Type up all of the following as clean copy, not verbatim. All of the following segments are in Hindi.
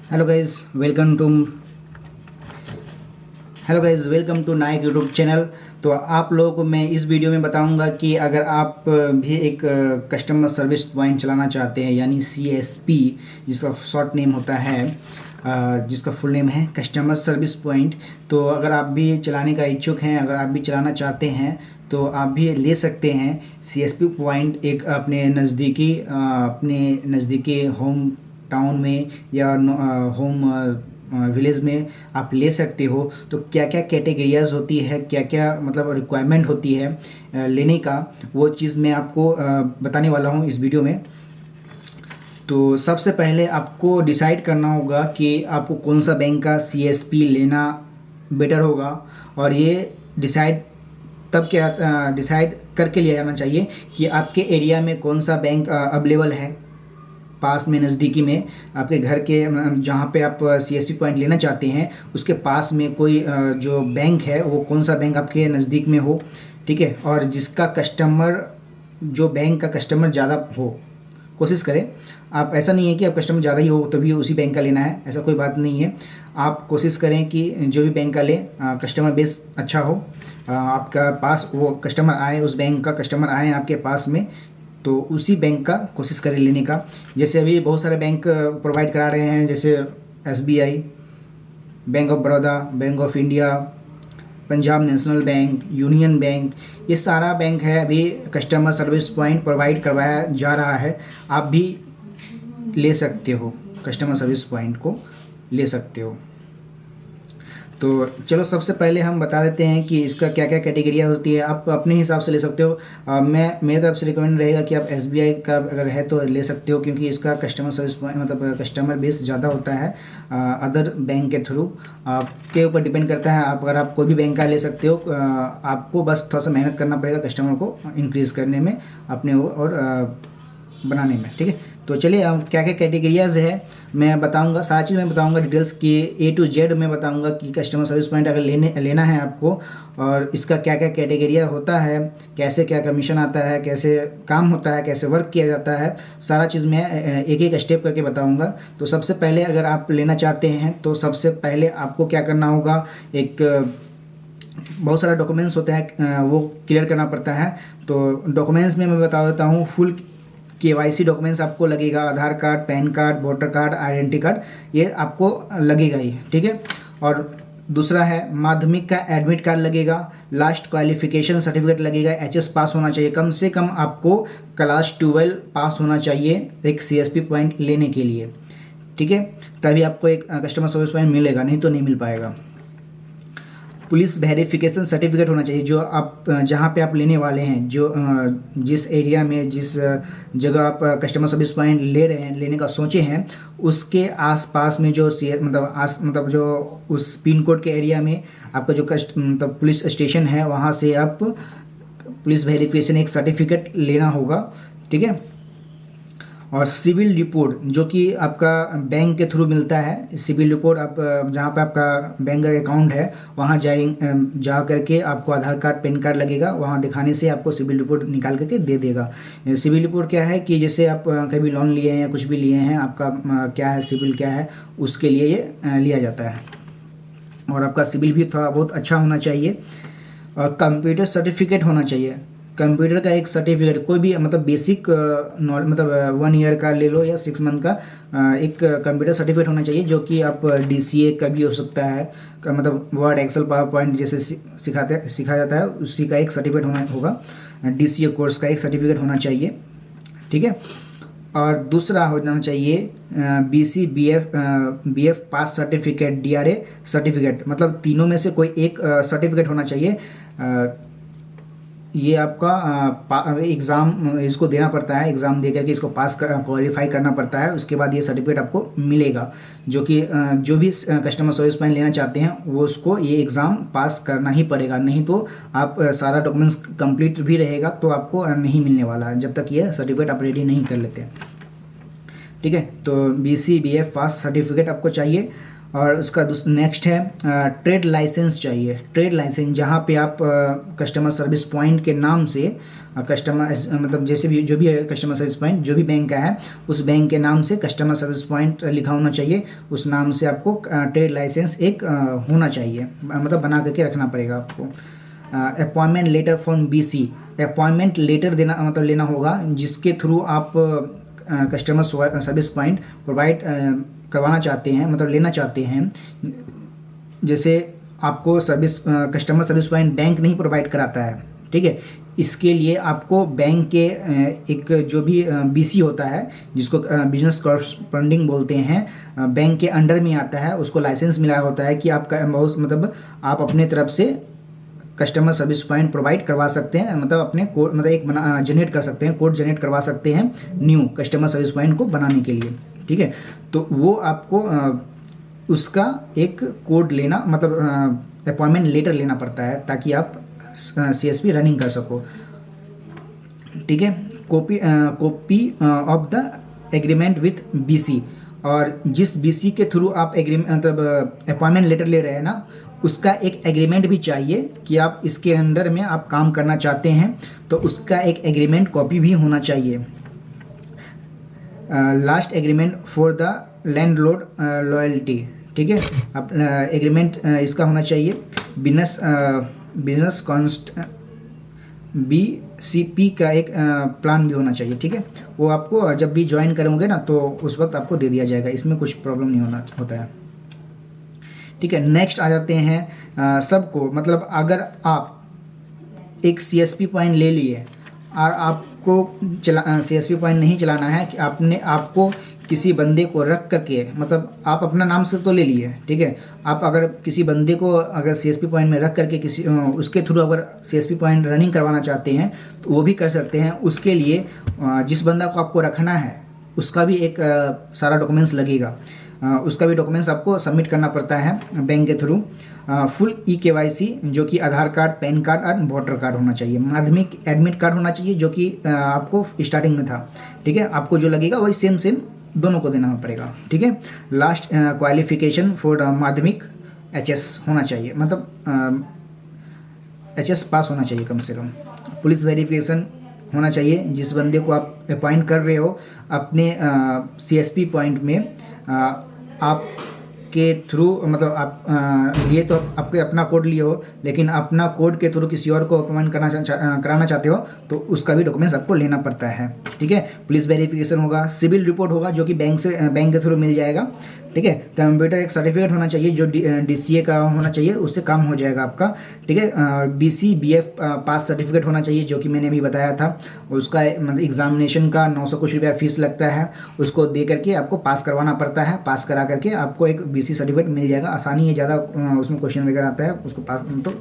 Hello guys welcome to welcome to Nayak YouTube channel. तो आप लोगों को मैं इस वीडियो में बताऊंगा कि अगर आप भी एक कस्टमर सर्विस पॉइंट चलाना चाहते हैं यानी CSP, जिसका शॉर्ट नेम होता है, जिसका फुल नेम है कस्टमर सर्विस पॉइंट। तो अगर आप भी चलाने का इच्छुक हैं, अगर आप भी चलाना चाहते हैं तो आप भी ले सकते हैं CSP पॉइंट एक अपने नज़दीकी होम टाउन में या होम विलेज में आप ले सकते हो। तो क्या क्या कैटेगरीज होती है, क्या क्या मतलब रिक्वायरमेंट होती है लेने का, वो चीज़ मैं आपको बताने वाला हूँ इस वीडियो में। तो सबसे पहले आपको डिसाइड करना होगा कि आपको कौन सा बैंक का CSP लेना बेटर होगा, और ये डिसाइड करके लिया जाना चाहिए कि आपके एरिया में कौन सा बैंक अवेलेबल है पास में, नज़दीकी में। आपके घर के जहाँ पे आप CSP पॉइंट लेना चाहते हैं उसके पास में कोई जो बैंक है वो कौन सा बैंक आपके नज़दीक में हो, ठीक है। और जिसका जो बैंक का कस्टमर ज़्यादा हो, कोशिश करें। आप ऐसा नहीं है कि आप कस्टमर ज़्यादा ही हो तभी उसी बैंक का लेना है, ऐसा कोई बात नहीं है। आप कोशिश करें कि जो भी बैंक का लें कस्टमर बेस अच्छा हो, आपका पास वो कस्टमर आए, उस बैंक का कस्टमर आए आपके पास में, तो उसी बैंक का कोशिश करें लेने का। जैसे अभी बहुत सारे बैंक प्रोवाइड करा रहे हैं, जैसे SBI, bank of Baroda, bank of India, Punjab national bank, union bank, ये सारा बैंक है अभी कस्टमर सर्विस पॉइंट प्रोवाइड करवाया जा रहा है। आप भी ले सकते हो, कस्टमर सर्विस पॉइंट को ले सकते हो। तो चलो सबसे पहले हम बता देते हैं कि इसका क्या क्या कैटेगरिया होती है। आप अपने हिसाब से ले सकते हो। मेरे तरफ से रिकमेंड रहेगा कि आप SBI का अगर है तो ले सकते हो, क्योंकि इसका कस्टमर सर्विस मतलब कस्टमर बेस ज़्यादा होता है अदर बैंक के थ्रू। आपके ऊपर डिपेंड करता है, अगर आप कोई भी बैंक का ले सकते हो। आपको बस थोड़ा सा मेहनत करना पड़ेगा कस्टमर को इंक्रीज़ करने में अपने और बनाने में, ठीक है। तो चलिए अब क्या क्या कैटेगरियाज है मैं बताऊंगा, सारा चीज़ मैं बताऊंगा डिटेल्स की A to Z मैं बताऊंगा कि कस्टमर सर्विस पॉइंट अगर लेना है आपको, और इसका क्या क्या कैटेगरिया होता है, कैसे क्या कमीशन आता है, कैसे काम होता है, कैसे वर्क किया जाता है, सारा चीज़ मैं एक एक स्टेप करके बताऊँगा। तो सबसे पहले अगर आप लेना चाहते हैं तो सबसे पहले आपको क्या करना होगा, बहुत सारा डॉक्यूमेंट्स होते हैं वो क्लियर करना पड़ता है। तो डॉक्यूमेंट्स में मैं बता देता हूँ, फुल KYC डॉक्यूमेंट्स आपको लगेगा, Aadhaar card, PAN card, voter card, identity card, ये आपको लगेगा ही, ठीक है। और दूसरा है माध्यमिक का एडमिट कार्ड लगेगा, लास्ट क्वालिफिकेशन सर्टिफिकेट लगेगा, HS पास होना चाहिए, कम से कम आपको क्लास 12 पास होना चाहिए एक CSP पॉइंट लेने के लिए, ठीक है। तभी आपको एक कस्टमर सर्विस पॉइंट मिलेगा, नहीं तो नहीं मिल पाएगा। पुलिस वेरिफिकेशन सर्टिफिकेट होना चाहिए, जो आप जहाँ पे आप लेने वाले हैं, जो जिस एरिया में, जिस जगह आप कस्टमर सर्विस पॉइंट ले रहे हैं, लेने का सोचे हैं, उसके आसपास में जो मतलब जो उस पिन कोड के एरिया में आपका जो मतलब पुलिस स्टेशन है, वहाँ से आप पुलिस वेरिफिकेशन एक सर्टिफिकेट लेना होगा, ठीक है। और सिविल रिपोर्ट जो कि आपका बैंक के थ्रू मिलता है। सिविल रिपोर्ट आप जहाँ पे आपका बैंक का अकाउंट है वहाँ जा करके आपको आधार कार्ड, पैन कार्ड लगेगा, वहाँ दिखाने से आपको सिविल रिपोर्ट निकाल करके दे देगा। सिविल रिपोर्ट क्या है कि जैसे आप कभी लोन लिए हैं या कुछ भी लिए हैं, आपका क्या है सिविल क्या है, उसके लिए ये लिया जाता है। और आपका सिविल भी थोड़ा बहुत अच्छा होना चाहिए। और कंप्यूटर सर्टिफिकेट होना चाहिए, कंप्यूटर का एक सर्टिफिकेट, कोई भी मतलब बेसिक मतलब 1 ईयर का ले लो या 6 मंथ का एक कंप्यूटर सर्टिफिकेट होना चाहिए, जो कि आप DCA का भी हो सकता है, मतलब वर्ड, एक्सेल, पावर पॉइंट जैसे सिखाया जाता है, उसी का एक सर्टिफिकेट होगा। DCA कोर्स का एक सर्टिफिकेट होना चाहिए, ठीक है। और दूसरा होना चाहिए BC BF पास सर्टिफिकेट, DRA सर्टिफिकेट, मतलब तीनों में से कोई एक सर्टिफिकेट होना चाहिए। ये आपका एग्ज़ाम इसको देना पड़ता है, एग्ज़ाम दे करके इसको क्वालिफाई करना पड़ता है, उसके बाद ये सर्टिफिकेट आपको मिलेगा। जो कि जो भी कस्टमर सर्विस पॉइंट लेना चाहते हैं वो उसको ये एग्ज़ाम पास करना ही पड़ेगा, नहीं तो आप सारा डॉक्यूमेंट्स कंप्लीट भी रहेगा तो आपको नहीं मिलने वाला है जब तक ये सर्टिफिकेट आप रेडी नहीं कर लेते, ठीक है। तो BC BF पास सर्टिफिकेट आपको चाहिए। और उसका नेक्स्ट है ट्रेड लाइसेंस चाहिए। ट्रेड लाइसेंस जहाँ पे आप कस्टमर सर्विस पॉइंट के नाम से कस्टमर मतलब जैसे भी जो भी है कस्टमर सर्विस पॉइंट जो भी बैंक का है उस बैंक के नाम से कस्टमर सर्विस पॉइंट लिखा होना चाहिए। उस नाम से आपको ट्रेड लाइसेंस एक होना चाहिए, मतलब बना करके रखना पड़ेगा आपको। Appointment letter from BC, appointment letter देना मतलब लेना होगा जिसके थ्रू आप कस्टमर सर्विस पॉइंट प्रोवाइड करवाना चाहते हैं, मतलब लेना चाहते हैं। जैसे आपको कस्टमर सर्विस पॉइंट बैंक नहीं प्रोवाइड कराता है, ठीक है। इसके लिए आपको बैंक के एक जो भी BC होता है जिसको बिजनेस कॉरस्पॉन्डिंग बोलते हैं, बैंक के अंडर में आता है, उसको लाइसेंस मिला होता है कि आपका बहुत मतलब आप अपने तरफ से कस्टमर सर्विस पॉइंट प्रोवाइड करवा सकते हैं, मतलब अपने कोड मतलब एक जनरेट कर सकते हैं, कोड जनरेट करवा सकते हैं न्यू कस्टमर सर्विस पॉइंट को बनाने के लिए, ठीक है। तो वो आपको उसका एक कोड लेना मतलब अपॉइंटमेंट लेटर लेना पड़ता है ताकि आप CSP रनिंग कर सको, ठीक है। Copy of the agreement with BC, और जिस BC के थ्रू आप एग्रीमेंट मतलब अपॉइंटमेंट लेटर ले रहे हैं ना उसका एक एग्रीमेंट भी चाहिए कि आप इसके अंडर में आप काम करना चाहते हैं, तो उसका एक एग्रीमेंट कॉपी भी होना चाहिए। Last agreement for the landlord loyalty, ठीक है। अब एग्रीमेंट इसका होना चाहिए। बिजनेस कॉन्स्ट BCP का एक प्लान भी होना चाहिए, ठीक है। वो आपको जब भी ज्वाइन करोगे ना तो उस वक्त आपको दे दिया जाएगा, इसमें कुछ प्रॉब्लम नहीं होता है, ठीक है। नेक्स्ट आ जाते हैं सबको, मतलब अगर आप एक CSP पॉइंट ले लिए और आपको CSP पॉइंट नहीं चलाना है कि आपको किसी बंदे को रख करके, मतलब आप अपना नाम से तो ले लिए, ठीक है। आप अगर किसी बंदे को अगर CSP पॉइंट में रख करके उसके थ्रू अगर CSP पॉइंट रनिंग करवाना चाहते हैं तो वो भी कर सकते हैं। उसके लिए जिस बंदा को आपको रखना है उसका भी एक सारा डॉक्यूमेंट्स लगेगा, उसका भी डॉक्यूमेंट्स आपको सबमिट करना पड़ता है बैंक के थ्रू। फुल EKYC जो कि आधार कार्ड, पैन कार्ड और वोटर कार्ड होना चाहिए। माध्यमिक एडमिट कार्ड होना चाहिए जो कि आपको स्टार्टिंग में था, ठीक है। आपको जो लगेगा वही सेम दोनों को देना पड़ेगा, ठीक है। लास्ट क्वालिफिकेशन फॉर माध्यमिक HS होना चाहिए, मतलब HS पास होना चाहिए कम से कम। पुलिस वेरिफिकेशन होना चाहिए, जिस बंदे को आप अपॉइंट कर रहे हो अपने CSP पॉइंट में आपके थ्रू, मतलब आप लिए तो आपके अपना कोड लिए हो लेकिन अपना कोड के थ्रू किसी और को अपॉइंट कराना चाहते हो तो उसका भी डॉक्यूमेंट्स आपको लेना पड़ता है, ठीक है। पुलिस वेरिफिकेशन होगा, सिविल रिपोर्ट होगा जो कि बैंक के थ्रू मिल जाएगा, ठीक है। कंप्यूटर एक सर्टिफिकेट होना चाहिए जो DCA का होना चाहिए, उससे काम हो जाएगा आपका, ठीक है। BC BF पास सर्टिफिकेट होना चाहिए जो कि मैंने अभी बताया था। उसका मतलब एग्जामिनेशन का 900 कुछ रुपया फीस लगता है, उसको दे करके आपको पास करवाना पड़ता है। पास करा करके आपको एक BC सर्टिफिकेट मिल जाएगा। आसानी है ज़्यादा, उसमें क्वेश्चन वगैरह आता है, उसको पास तो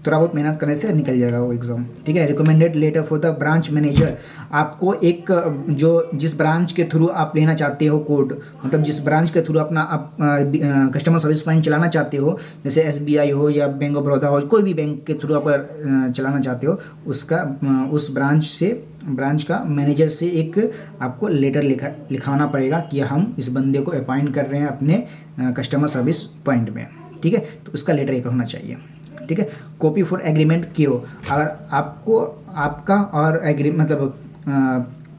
थोड़ा बहुत मेहनत करने से निकल जाएगा वो एग्ज़ाम, ठीक है। Recommended letter for the branch manager, आपको एक जिस ब्रांच के थ्रू आप लेना चाहते हो कोड, मतलब जिस ब्रांच के थ्रू अपना आप कस्टमर सर्विस पॉइंट चलाना चाहते हो, जैसे SBI हो या बैंक ऑफ बड़ौदा हो, कोई भी बैंक के थ्रू आप चलाना चाहते हो, उस ब्रांच का मैनेजर से एक आपको लेटर लिखाना पड़ेगा कि हम इस बंदे को अपॉइंट कर रहे हैं अपने कस्टमर सर्विस पॉइंट में, ठीक है। तो उसका लेटर एक होना चाहिए, ठीक है। कॉपी फॉर एग्रीमेंट KO, अगर आपको आपका और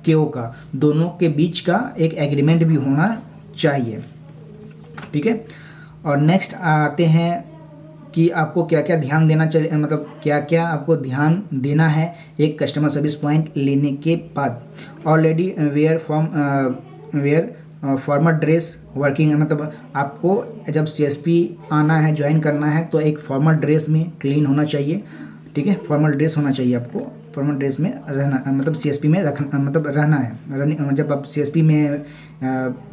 KO का दोनों के बीच का एक एग्रीमेंट भी होना चाहिए, ठीक है। और नेक्स्ट आते हैं कि आपको क्या क्या ध्यान देना चाहिए, मतलब क्या क्या आपको ध्यान देना है एक कस्टमर सर्विस पॉइंट लेने के बाद। Already wear formal dress working, मतलब आपको जब CSP आना है, ज्वाइन करना है तो एक फॉर्मल ड्रेस में क्लीन होना चाहिए, ठीक है। फॉर्मल ड्रेस होना चाहिए, आपको फॉर्मल ड्रेस में रहना, मतलब CSP में रहना है। जब आप CSP में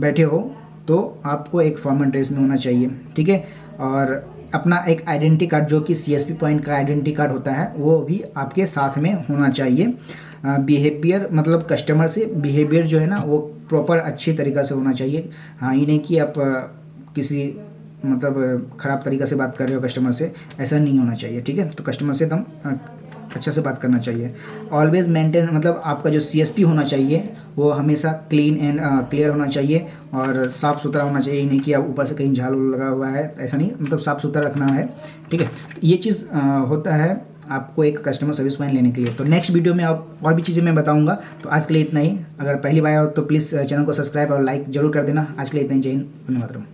बैठे हो तो आपको एक फॉर्मल ड्रेस में होना चाहिए, ठीक है। और अपना एक आइडेंटिटी कार्ड जो कि CSP पॉइंट का आइडेंटिटी कार्ड होता है वो भी आपके साथ में होना चाहिए। बिहेवियर, मतलब कस्टमर से बिहेवियर जो है ना वो प्रॉपर अच्छी तरीक़ा से होना चाहिए। हाँ, ये नहीं कि आप किसी मतलब ख़राब तरीक़ा से बात कर रहे हो कस्टमर से, ऐसा नहीं होना चाहिए, ठीक है। तो कस्टमर से एकदम अच्छे से बात करना चाहिए। ऑलवेज मेंटेन, मतलब आपका जो CSP होना चाहिए वो हमेशा क्लीन एंड क्लियर होना चाहिए और साफ़ सुथरा होना चाहिए। नहीं कि आप ऊपर से कहीं झाड़ू लगा हुआ है, ऐसा नहीं, मतलब साफ़ सुथरा रखना है, ठीक है। तो ये चीज़ होता है आपको एक कस्टमर सर्विस पॉइंट लेने के लिए। तो नेक्स्ट वीडियो में आप और भी चीज़ें मैं बताऊंगा। तो आज के लिए इतना ही। अगर पहली बार हो तो प्लीज़ चैनल को सब्सक्राइब और लाइक जरूर कर देना। आज के लिए इतना ही। जय हिंद, वंदे मातरम।